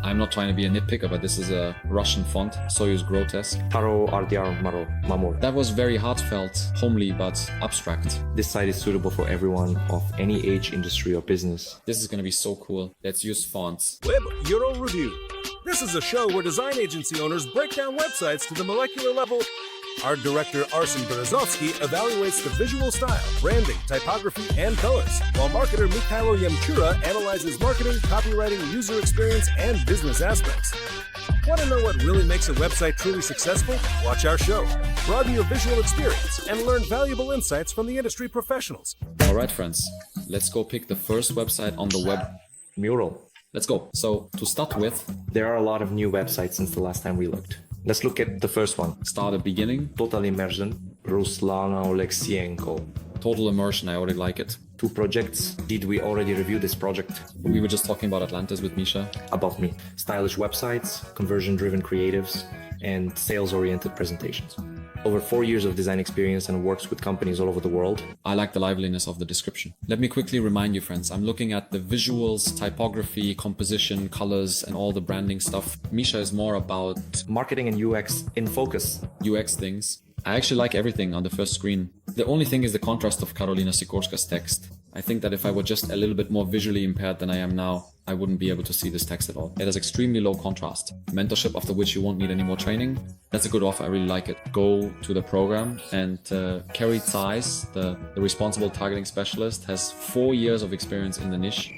I'm not trying to be a nitpicker, but this is a Russian font, Soyuz Grotesque. Taro RDR Maro Mamor. That was very heartfelt, homely, but abstract. This site is suitable for everyone of any age, industry, or business. This is going to be so cool. Let's use fonts. Web Euro Review. This is a show where design agency owners break down websites to the molecular level. Art director Arsen Berezovsky evaluates the visual style, branding, typography, and colors, while marketer Mikhailo Yemchura analyzes marketing, copywriting, user experience, and business aspects. Want to know what really makes a website truly successful? Watch our show. Broaden your visual experience and learn valuable insights from the industry professionals. All right, friends, let's go pick the first website on the web. Mural. Let's go. So to start with, there are a lot of new websites since the last time we looked. Let's look at the first one. Start at beginning. Total Immersion, Ruslana Oleksienko. Total Immersion, I already like it. 2 projects. Did we already review this project? We were just talking about Atlantis with Misha. About me. Stylish websites, conversion-driven creatives, and sales-oriented presentations. Over 4 years of design experience and works with companies all over the world. I like the liveliness of the description. Let me quickly remind you, friends, I'm looking at the visuals, typography, composition, colors, and all the branding stuff. Misha is more about marketing and UX in focus. UX things. I actually like everything on the first screen. The only thing is the contrast of Karolina Sikorska's text. I think that if I were just a little bit more visually impaired than I am now, I wouldn't be able to see this text at all. It has extremely low contrast. Mentorship, after which you won't need any more training. That's a good offer, I really like it. Go to the program, and Kerry Zeiss, the responsible targeting specialist, has 4 years of experience in the niche.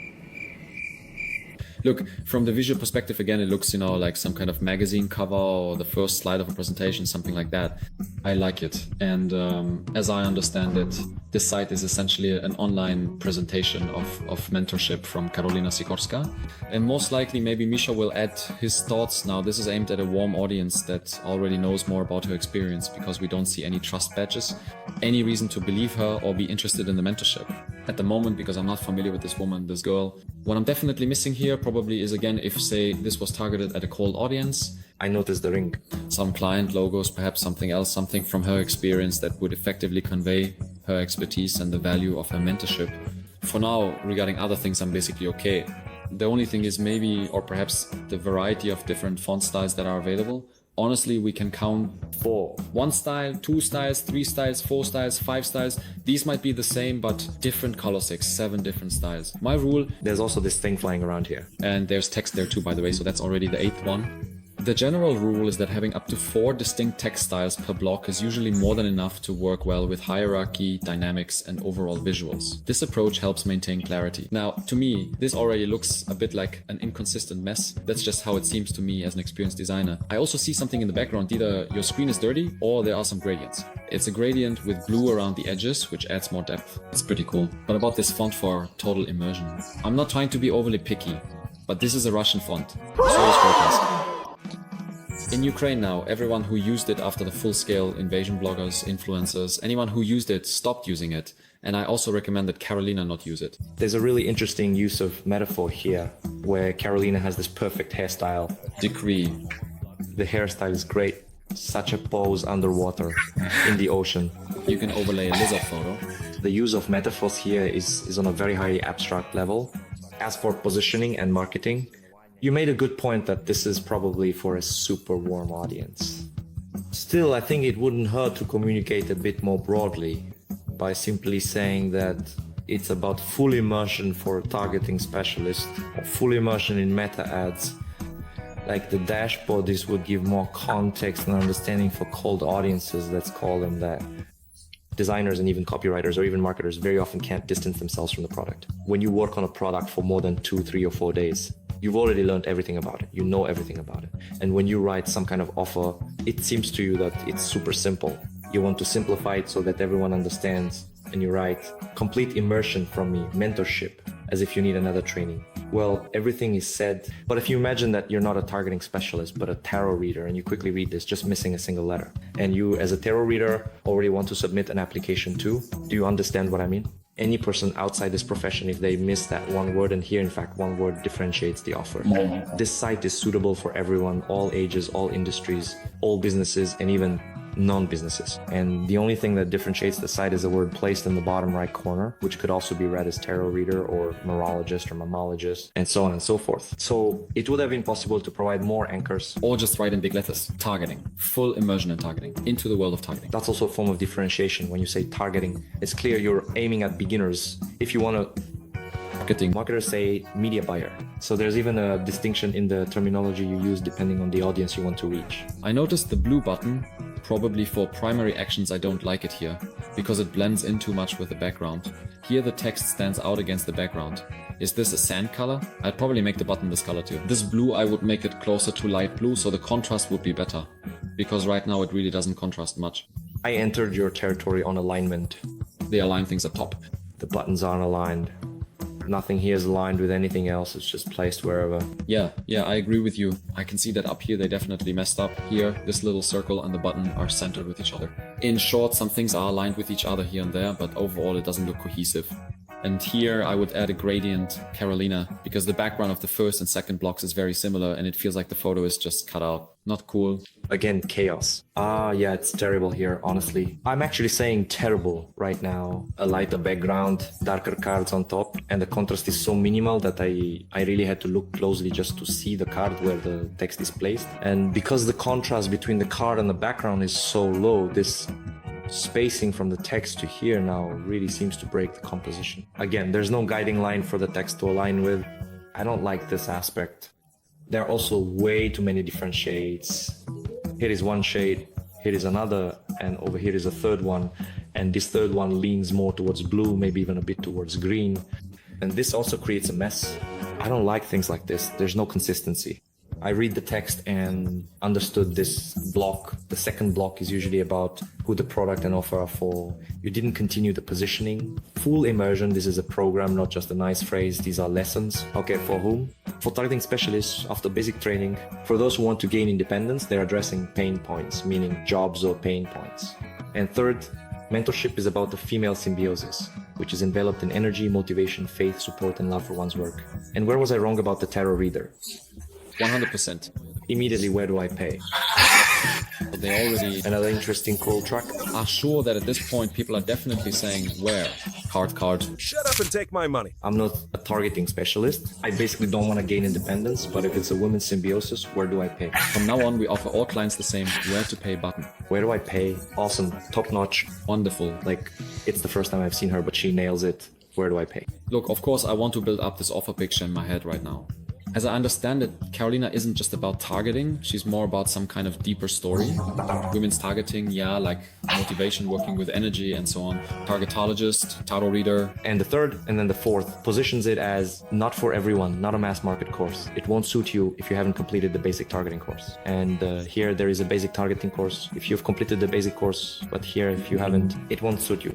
Look, from the visual perspective, again, it looks, like some kind of magazine cover or the first slide of a presentation, something like that. I like it. And as I understand it, this site is essentially an online presentation of mentorship from Karolina Sikorska. And most likely, maybe Misha will add his thoughts now. This is aimed at a warm audience that already knows more about her experience, because we don't see any trust badges, any reason to believe her or be interested in the mentorship. At the moment, because I'm not familiar with this woman, this girl, what I'm definitely missing here probably is, again, if, say, this was targeted at a cold audience. I noticed the ring. Some client logos, perhaps something else, something from her experience that would effectively convey her expertise and the value of her mentorship. For now, regarding other things, I'm basically okay. The only thing is maybe, or perhaps the variety of different font styles that are available. Honestly, we can count 4. 1 style, 2 styles, 3 styles, 4 styles, 5 styles. These might be the same, but different color 6, 7 different styles. My rule... There's also this thing flying around here. And there's text there too, by the way, so that's already the 8th one. The general rule is that having up to 4 distinct text styles per block is usually more than enough to work well with hierarchy, dynamics, and overall visuals. This approach helps maintain clarity. Now, to me, this already looks a bit like an inconsistent mess. That's just how it seems to me as an experienced designer. I also see something in the background. Either your screen is dirty or there are some gradients. It's a gradient with blue around the edges, which adds more depth. It's pretty cool. But about this font for total immersion, I'm not trying to be overly picky, but this is a Russian font. So is Grotesque. In Ukraine now, everyone who used it after the full-scale invasion bloggers, influencers, anyone who used it stopped using it. And I also recommend that Karolina not use it. There's a really interesting use of metaphor here, where Karolina has this perfect hairstyle. Decree. The hairstyle is great. Such a pose underwater, in the ocean. You can overlay a lizard photo. The use of metaphors here is on a very highly abstract level. As for positioning and marketing, you made a good point that this is probably for a super warm audience. Still, I think it wouldn't hurt to communicate a bit more broadly by simply saying that it's about full immersion for a targeting specialist, or full immersion in meta ads. Like the dashboard, this would give more context and understanding for cold audiences, let's call them that. Designers and even copywriters or even marketers very often can't distance themselves from the product. When you work on a product for more than 2, 3, or 4 days, you've already learned everything about it. You know everything about it. And when you write some kind of offer, it seems to you that it's super simple. You want to simplify it so that everyone understands, and you write complete immersion from me, mentorship, as if you need another training. Well, everything is said, but if you imagine that you're not a targeting specialist, but a tarot reader, and you quickly read this, just missing a single letter, and you as a tarot reader already want to submit an application too, do you understand what I mean? Any person outside this profession, if they miss that one word, and here in fact one word differentiates the offer. This site is suitable for everyone, all ages, all industries, all businesses, and even non-businesses. And the only thing that differentiates the site is the word placed in the bottom right corner, which could also be read as tarot reader or numerologist or mammologist, and so on and so forth. So it would have been possible to provide more anchors. Or just write in big letters, targeting, full immersion in targeting, into the world of targeting. That's also a form of differentiation. When you say targeting, it's clear you're aiming at beginners. If you want to marketers say media buyer. So there's even a distinction in the terminology you use depending on the audience you want to reach. I noticed the blue button, probably for primary actions. I don't like it here because it blends in too much with the background. Here the text stands out against the background. Is this a sand color? I'd probably make the button this color too. This blue, I would make it closer to light blue so the contrast would be better, because right now it really doesn't contrast much. I entered your territory on alignment. They align things at top. The buttons aren't aligned. Nothing here is aligned with anything else. It's just placed wherever. Yeah, I agree with you. I can see that up here they definitely messed up. Here, this little circle and the button are centered with each other. In short, some things are aligned with each other here and there, but overall it doesn't look cohesive. And here I would add a gradient, Carolina, because the background of the first and second blocks is very similar and it feels like the photo is just cut out. Not cool. Again, chaos. Yeah, it's terrible here, honestly. I'm actually saying terrible right now. A lighter background, darker cards on top, and the contrast is so minimal that I really had to look closely just to see the card where the text is placed. And because the contrast between the card and the background is so low, this spacing from the text to here now really seems to break the composition. Again, there's no guiding line for the text to align with. I don't like this aspect. There are also way too many different shades. Here is one shade, here is another, and over here is a third one. And this third one leans more towards blue, maybe even a bit towards green. And this also creates a mess. I don't like things like this. There's no consistency. I read the text and understood this block. The second block is usually about who the product and offer are for. You didn't continue the positioning. Full immersion, this is a program, not just a nice phrase. These are lessons. Okay, for whom? For targeting specialists after basic training. For those who want to gain independence, they're addressing pain points, meaning jobs or pain points. And third, mentorship is about the female symbiosis, which is enveloped in energy, motivation, faith, support, and love for one's work. And where was I wrong about the tarot reader? 100%. Immediately, where do I pay? But they already Another interesting cool track. are sure that at this point people are definitely saying where. Card. Shut up and take my money. I'm not a targeting specialist. I basically don't want to gain independence, but if it's a women's symbiosis, where do I pay? From now on, we offer all clients the same where to pay button. Where do I pay? Awesome, top notch. Wonderful. Like, it's the first time I've seen her, but she nails it. Where do I pay? Look, of course, I want to build up this offer picture in my head right now. As I understand it, Carolina isn't just about targeting, she's more about some kind of deeper story. Women's targeting, yeah, like motivation, working with energy and so on. Targetologist, tarot reader. And the third, and then the fourth, positions it as not for everyone, not a mass market course. It won't suit you if you haven't completed the basic targeting course. And here there is a basic targeting course if you've completed the basic course, but here if you haven't, it won't suit you.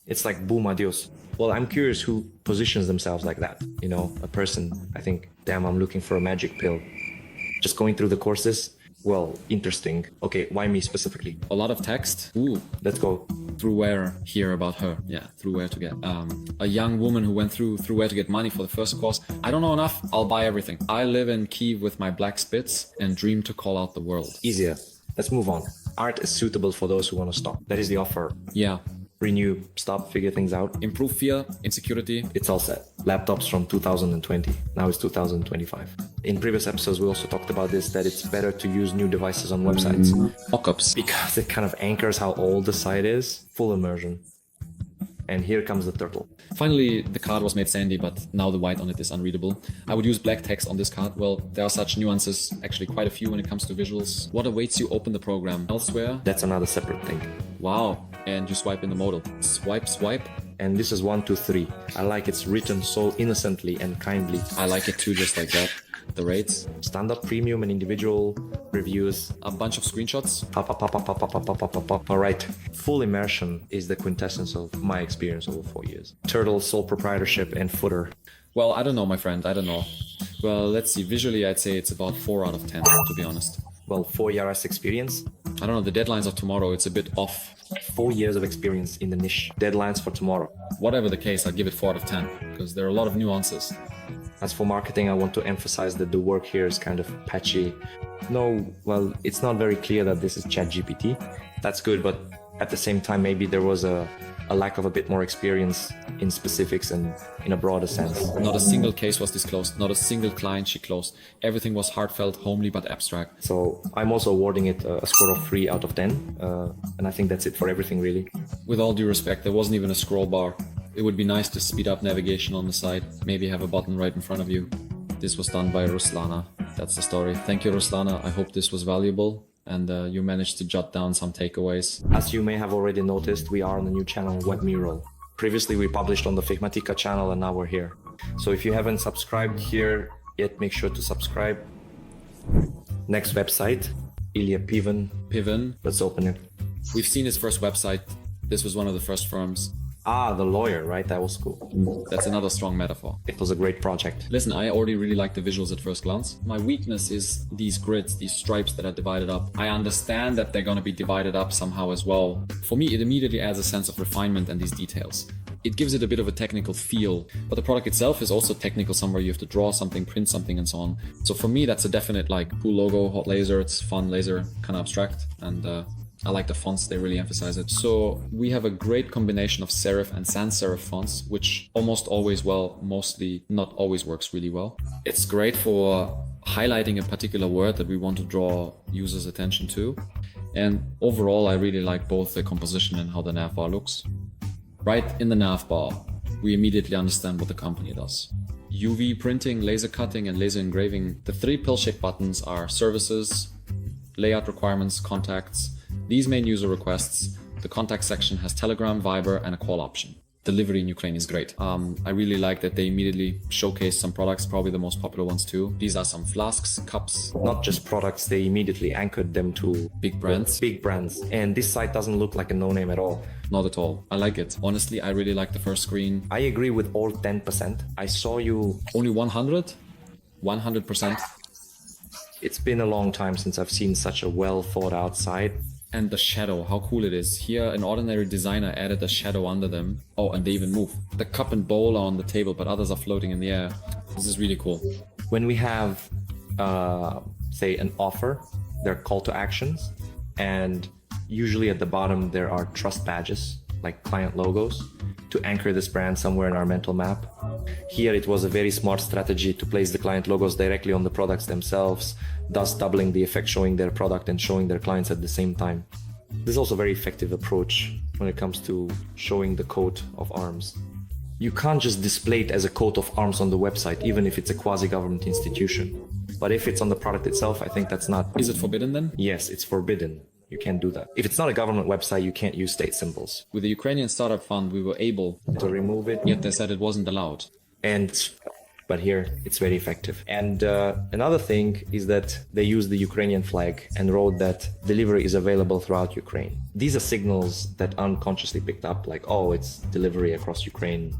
It's like boom, adios. Well, I'm curious who positions themselves like that. You know, a person, I think, damn, I'm looking for a magic pill. Just going through the courses, well, interesting. Okay, why me specifically? A lot of text. Ooh, Let's go. through where here about her. Yeah, through where to get. A young woman who went through where to get money for the first course. I don't know enough, I'll buy everything. I live in Kiev with my black spits and dream to call out the world. Easier. Let's move on. Art is suitable for those who want to stop. That is the offer. Yeah. Renew, stop, figure things out. Improve fear, insecurity. It's all set. Laptops from 2020. Now it's 2025. In previous episodes, we also talked about this, that it's better to use new devices on websites Mockups. because it kind of anchors how old the site is. Full immersion. And here comes the turtle. Finally, the card was made sandy, but now the white on it is unreadable. I would use black text on this card. Well, there are such nuances, actually quite a few when it comes to visuals. What awaits you open the program? Elsewhere? That's another separate thing. Wow. And you swipe in the modal. Swipe. And this is 1, 2, 3. I like it's written so innocently and kindly. I like it too, just like that. The rates. Stand-up premium and individual reviews. A bunch of screenshots. All right. Full immersion is the quintessence of my experience over 4 years. Turtle, sole proprietorship, and footer. Well, I don't know, my friend. I don't know. Well, let's see. Visually, I'd say it's about 4 out of 10, to be honest. Well, 4 years experience. I don't know. The deadlines of tomorrow, it's a bit off. 4 years of experience in the niche. Deadlines for tomorrow. Whatever the case, I'd give it 4 out of 10 because there are a lot of nuances. As for marketing, I want to emphasize that the work here is kind of patchy. No, well, it's not very clear that this is ChatGPT. That's good, but at the same time, maybe there was a lack of a bit more experience in specifics and in a broader sense. Not a single case was disclosed, not a single client she closed. Everything was heartfelt, homely, but abstract. So I'm also awarding it a score of 3 out of 10. And I think that's it for everything, really. With all due respect, there wasn't even a scroll bar. It would be nice to speed up navigation on the site, maybe have a button right in front of you. This was done by Ruslana. That's the story. Thank you, Ruslana. I hope this was valuable and you managed to jot down some takeaways. As you may have already noticed, we are on the new channel Webmural. Previously, we published on the Figmatica channel and now we're here. So if you haven't subscribed here yet, make sure to subscribe. Next website, Ilya Piven. Piven. Let's open it. We've seen his first website. This was one of the first firms. Ah, the lawyer, right? That was cool. That's another strong metaphor. It was a great project. Listen, I already really like the visuals at first glance. My weakness is these grids, these stripes that are divided up. I understand that they're going to be divided up somehow as well. For me, it immediately adds a sense of refinement and these details. It gives it a bit of a technical feel, but the product itself is also technical somewhere. You have to draw something, print something and so on. So for me, that's a definite like cool logo, hot laser, it's fun laser, kind of abstract. And I like the fonts, they really emphasize it. So we have a great combination of serif and sans serif fonts, which almost always, well, mostly not always works really well. It's great for highlighting a particular word that we want to draw users' attention to. And overall, I really like both the composition and how the navbar looks. Right in the navbar, we immediately understand what the company does. UV printing, laser cutting, and laser engraving. The 3 pill-shaped buttons are services, layout requirements, contacts. These main user requests. The contact section has Telegram, Viber, and a call option. Delivery in Ukraine is great. I really like that they immediately showcase some products, probably the most popular ones too. These are some flasks, cups. Not just products, they immediately anchored them to Big brands. Big brands. And this site doesn't look like a no-name at all. Not at all. I like it. Honestly, I really like the first screen. I agree with all 10%. I saw you... Only 100? 100%. It's been a long time since I've seen such a well thought out site. And the shadow, how cool it is. Here, an ordinary designer added a shadow under them. Oh, and they even move. The cup and bowl are on the table, but others are floating in the air. This is really cool. When we have, say, an offer, there are call to actions. And usually at the bottom, there are trust badges, like client logos, to anchor this brand somewhere in our mental map. Here, it was a very smart strategy to place the client logos directly on the products themselves, thus doubling the effect, showing their product and showing their clients at the same time. This is also a very effective approach when it comes to showing the coat of arms. You can't just display it as a coat of arms on the website, even if it's a quasi-government institution. But if it's on the product itself, I think that's not... Is it forbidden then? Yes, it's forbidden. You can't do that. If it's not a government website, you can't use state symbols. With the Ukrainian Startup Fund, we were able to remove it. Yet they said it wasn't allowed. But here, it's very effective. And another thing is that they use the Ukrainian flag and wrote that delivery is available throughout Ukraine. These are signals that unconsciously picked up, like, oh, it's delivery across Ukraine.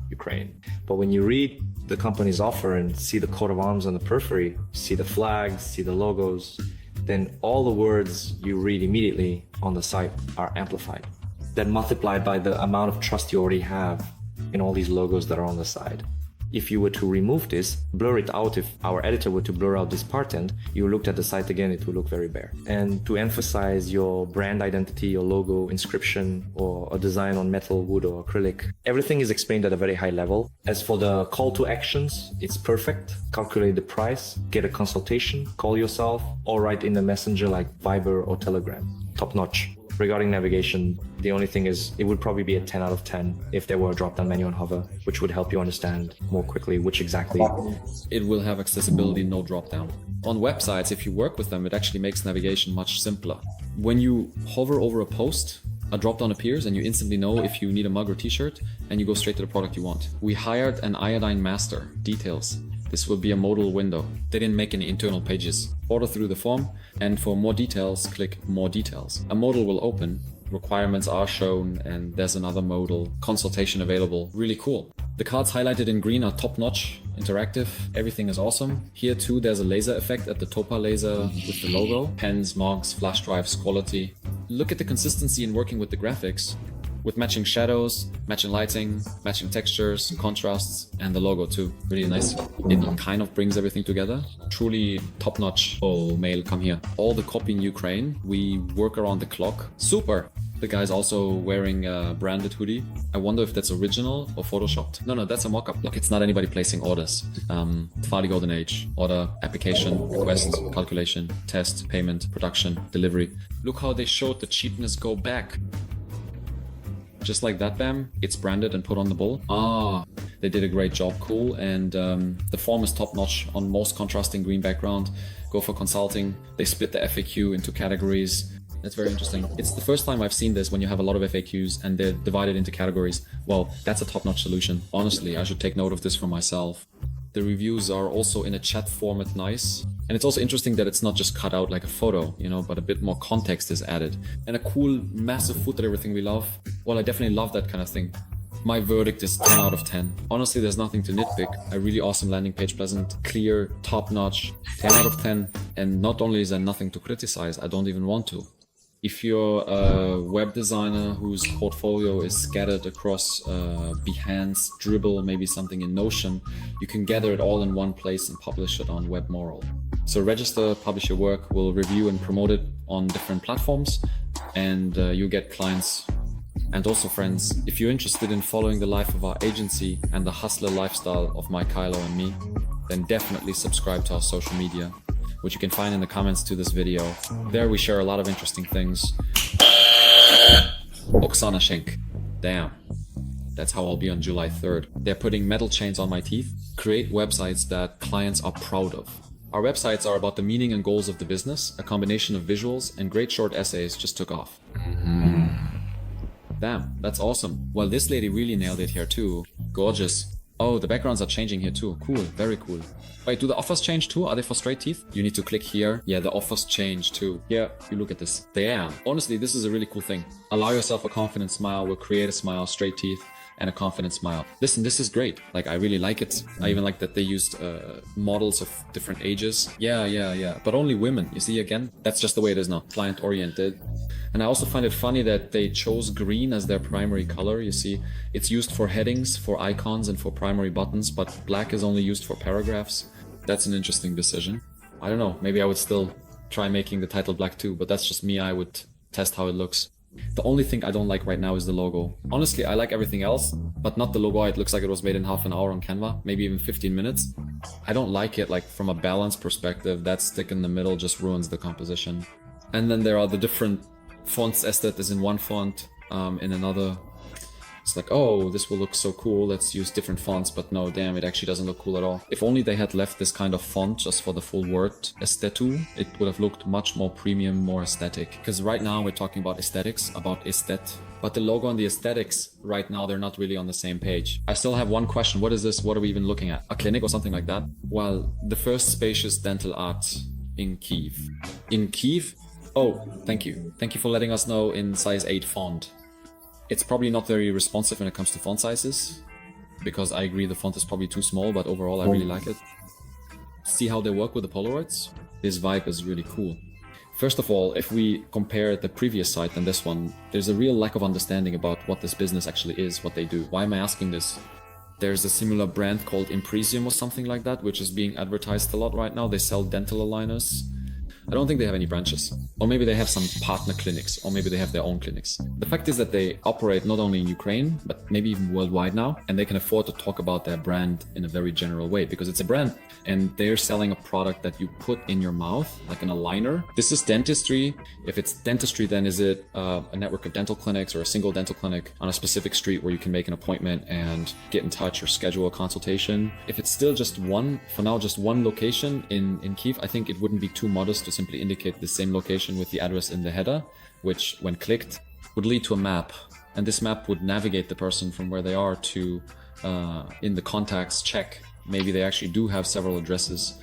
But when you read the company's offer and see the coat of arms on the periphery, see the flags, see the logos, then all the words you read immediately on the site are amplified. Then multiplied by the amount of trust you already have in all these logos that are on the side. If you were to remove this, blur it out, if our editor were to blur out this part and you looked at the site again, it would look very bare. And to emphasize your brand identity, your logo, inscription, or a design on metal, wood, or acrylic, everything is explained at a very high level. As for the call to actions, it's perfect. Calculate the price, get a consultation, call yourself, or write in a messenger like Viber or Telegram. Top notch. Regarding navigation, the only thing is it would probably be a 10 out of 10 if there were a drop-down menu on hover, which would help you understand more quickly which exactly. It will have accessibility, no drop-down. On websites, if you work with them, it actually makes navigation much simpler. When you hover over a post, a drop-down appears and you instantly know if you need a mug or t-shirt and you go straight to the product you want. We hired an iodine master, details. This will be a modal window. They didn't make any internal pages. Order through the form, and for more details, click More Details. A modal will open, requirements are shown, and there's another modal, consultation available. Really cool. The cards highlighted in green are top-notch, interactive, everything is awesome. Here too, there's a laser effect at the Topa laser with the logo. Pens, mugs, flash drives, quality. Look at the consistency in working with the graphics. with matching shadows, matching lighting, matching textures, contrasts, and the logo too. Really nice. It kind of brings everything together. Truly top-notch. Oh, mail, come here. All the copy in Ukraine. We work around the clock. Super. The guy's also wearing a branded hoodie. I wonder if that's original or photoshopped. No, that's a mock-up. Look, it's not anybody placing orders. Far the golden age. Order, application, request, calculation, test, payment, production, delivery. Look how they showed the cheapness go back. Just like that, bam, it's branded and put on the bull. Ah, they did a great job, cool. And the form is top-notch on most contrasting green background. Go for consulting. They split the FAQ into categories. That's very interesting. It's the first time I've seen this when you have a lot of FAQs and they're divided into categories. Well, that's a top-notch solution. Honestly, I should take note of this for myself. The reviews are also in a chat format nice. And it's also interesting that it's not just cut out like a photo, you know, but a bit more context is added. And a cool, massive footer, everything we love. Well, I definitely love that kind of thing. My verdict is 10 out of 10. Honestly, there's nothing to nitpick. A really awesome landing page, pleasant, clear, top-notch, 10 out of 10. And not only is there nothing to criticize, I don't even want to. If you're a web designer whose portfolio is scattered across Behance, Dribbble, maybe something in Notion, you can gather it all in one place and publish it on Webmural. So register, publish your work, we'll review and promote it on different platforms, and you get clients. And also friends, if you're interested in following the life of our agency and the hustler lifestyle of Mike Kylo and me, then definitely subscribe to our social media, which you can find in the comments to this video. There we share a lot of interesting things. Oksana Schenk. Damn. That's how I'll be on July 3rd. They're putting metal chains on my teeth. Create websites that clients are proud of. Our websites are about the meaning and goals of the business. A combination of visuals and great short essays just took off. Damn, that's awesome. Well, this lady really nailed it here too. Gorgeous. Oh, the backgrounds are changing here too. Cool, very cool. Wait, do the offers change too? Are they for straight teeth? You need to click here. Yeah, the offers change too. Yeah, you look at this. Damn. Honestly, this is a really cool thing. Allow yourself a confident smile. We'll create a smile, straight teeth, and a confident smile. Listen, this is great. Like, I really like it. I even like that they used models of different ages. Yeah. But only women. You see, again, that's just the way it is now. Client-oriented. And I also find it funny that they chose green as their primary color. You see, it's used for headings, for icons, and for primary buttons, but black is only used for paragraphs. That's an interesting decision. I don't know, maybe I would still try making the title black too, but that's just me. I would test how it looks. The only thing I don't like right now is the logo. Honestly, I like everything else, but not the logo. It looks like it was made in half an hour on Canva, maybe even 15 minutes. I don't like it, like from a balance perspective. That stick in the middle just ruins the composition. And then there are the different fonts. Estet is in one font, in another. It's like, oh, this will look so cool, let's use different fonts, but no, damn, it actually doesn't look cool at all. If only they had left this kind of font just for the full word, estetu, it would have looked much more premium, more aesthetic. Because right now we're talking about aesthetics, about estet, but the logo and the aesthetics, right now, they're not really on the same page. I still have one question. What is this? What are we even looking at? A clinic or something like that? Well, the first spacious dental art in Kyiv. In Kyiv? Oh, thank you. Thank you for letting us know in size 8 font. It's probably not very responsive when it comes to font sizes, because I agree the font is probably too small, but overall I really like it. See how they work with the Polaroids? This vibe is really cool. First of all, if we compare the previous site and this one, there's a real lack of understanding about what this business actually is, what they do. Why am I asking this? There's a similar brand called Impresium or something like that, which is being advertised a lot right now. They sell dental aligners. I don't think they have any branches. Or maybe they have some partner clinics, or maybe they have their own clinics. The fact is that they operate not only in Ukraine, but maybe even worldwide now, and they can afford to talk about their brand in a very general way, because it's a brand, and they're selling a product that you put in your mouth, like an aligner. This is dentistry. If it's dentistry, then is it a network of dental clinics or a single dental clinic on a specific street where you can make an appointment and get in touch or schedule a consultation? If it's still just one, for now, just one location in Kyiv, I think it wouldn't be too modest to simply indicate the same location with the address in the header, which when clicked would lead to a map, and this map would navigate the person from where they are to in the contacts check. Maybe they actually do have several addresses.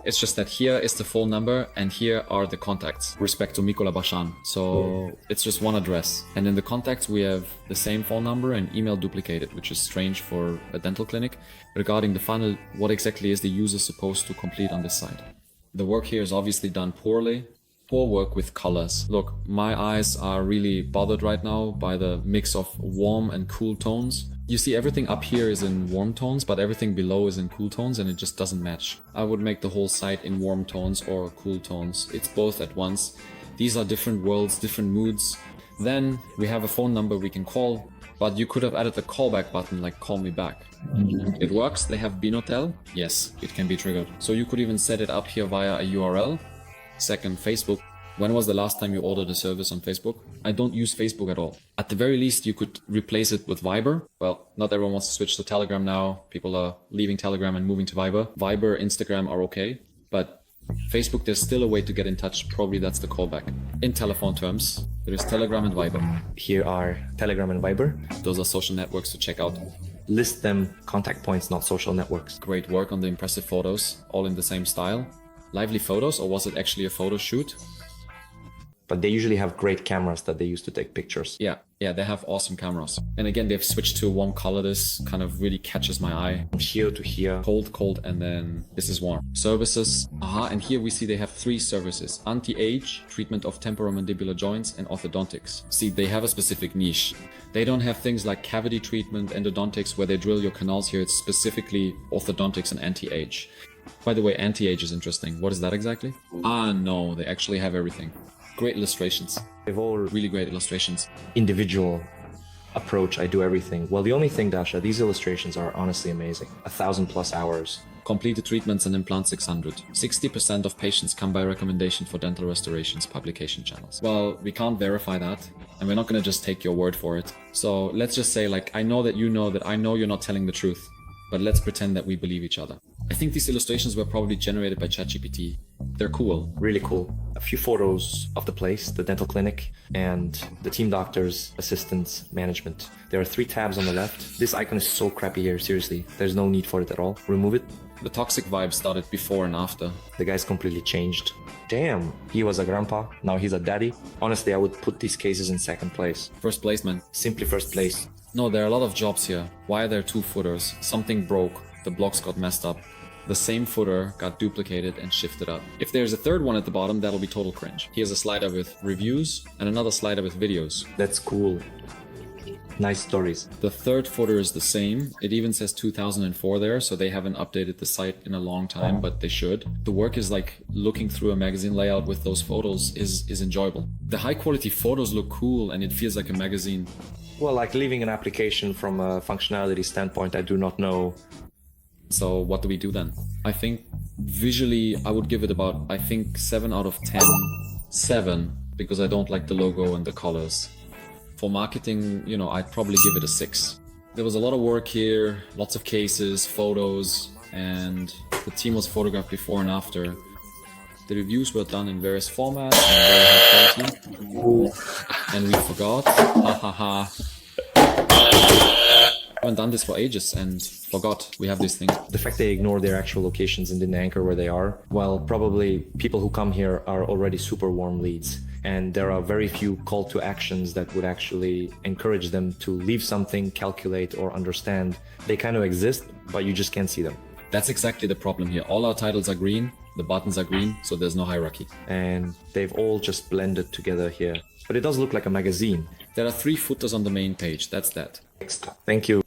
It's just that here is the phone number and here are the contacts respect to Mikola Bashan. So it's just one address, and in the contacts we have the same phone number and email duplicated, which is strange for a dental clinic. Regarding the funnel, what exactly is the user supposed to complete on this side? The work here is obviously done poorly. Poor work with colors. Look, my eyes are really bothered right now by the mix of warm and cool tones. You see everything up here is in warm tones, but everything below is in cool tones and it just doesn't match. I would make the whole site in warm tones or cool tones. It's both at once. These are different worlds, different moods. Then we have a phone number we can call, but you could have added the callback button like call me back. It works. They have Binotel. Yes, it can be triggered. So you could even set it up here via a URL. Second, Facebook. When was the last time you ordered a service on Facebook? I don't use Facebook at all. At the very least, you could replace it with Viber. Well, not everyone wants to switch to Telegram now. People are leaving Telegram and moving to Viber. Viber, Instagram are okay, but Facebook, there's still a way to get in touch. Probably that's the callback. In telephone terms, there is Telegram and Viber. Here are Telegram and Viber. Those are social networks to check out. List them contact points, not social networks. Great work on the impressive photos, all in the same style. Lively photos, or was it actually a photo shoot? But they usually have great cameras that they use to take pictures. Yeah, they have awesome cameras. And again, they've switched to a warm color. This kind of really catches my eye. From here to here. Cold, and then this is warm. Services. And here we see they have 3 services. Anti-age, treatment of temporomandibular joints, and orthodontics. See, they have a specific niche. They don't have things like cavity treatment, endodontics, where they drill your canals here. It's specifically orthodontics and anti-age. By the way, anti-age is interesting. What is that exactly? No, they actually have everything. Great illustrations. They've all Really great illustrations. individual approach. I do everything. Well, the only thing, Dasha, these illustrations are honestly amazing. 1,000+ hours. Completed treatments and implant 600. 60% of patients come by recommendation for dental restorations publication channels. Well, we can't verify that, and we're not going to just take your word for it. So let's just say, like, I know that I know you're not telling the truth, but let's pretend that we believe each other. I think these illustrations were probably generated by ChatGPT. They're cool. Really cool. A few photos of the place, the dental clinic, and the team doctors, assistants, management. There are 3 tabs on the left. This icon is so crappy here, seriously. There's no need for it at all. Remove it. The toxic vibe started before and after. The guy's completely changed. Damn, he was a grandpa, now he's a daddy. Honestly, I would put these cases in second place. First placement. Simply first place. No, there are a lot of jobs here. Why are there 2 footers? Something broke. The blocks got messed up. The same footer got duplicated and shifted up. If there's a third one at the bottom, that'll be total cringe. Here's a slider with reviews and another slider with videos. That's cool. Nice stories. The third footer is the same. It even says 2004 there, so they haven't updated the site in a long time, but they should. The work is like looking through a magazine layout with those photos is enjoyable. The high quality photos look cool and it feels like a magazine. Well, like leaving an application from a functionality standpoint, I do not know. So what do we do then? I think visually I would give it about, 7 out of 10. 7, because I don't like the logo and the colors. For marketing, I'd probably give it a 6. There was a lot of work here, lots of cases, photos, and the team was photographed before and after. The reviews were done in various formats and very high quality. And we forgot. I haven't done this for ages and forgot we have these things. The fact they ignore their actual locations and didn't anchor where they are, well, probably people who come here are already super warm leads. And there are very few call to actions that would actually encourage them to leave something, calculate, or understand. They kind of exist, but you just can't see them. That's exactly the problem here. All our titles are green, the buttons are green, so there's no hierarchy. And they've all just blended together here. But it does look like a magazine. There are 3 footers on the main page, that's that. Next. Thank you.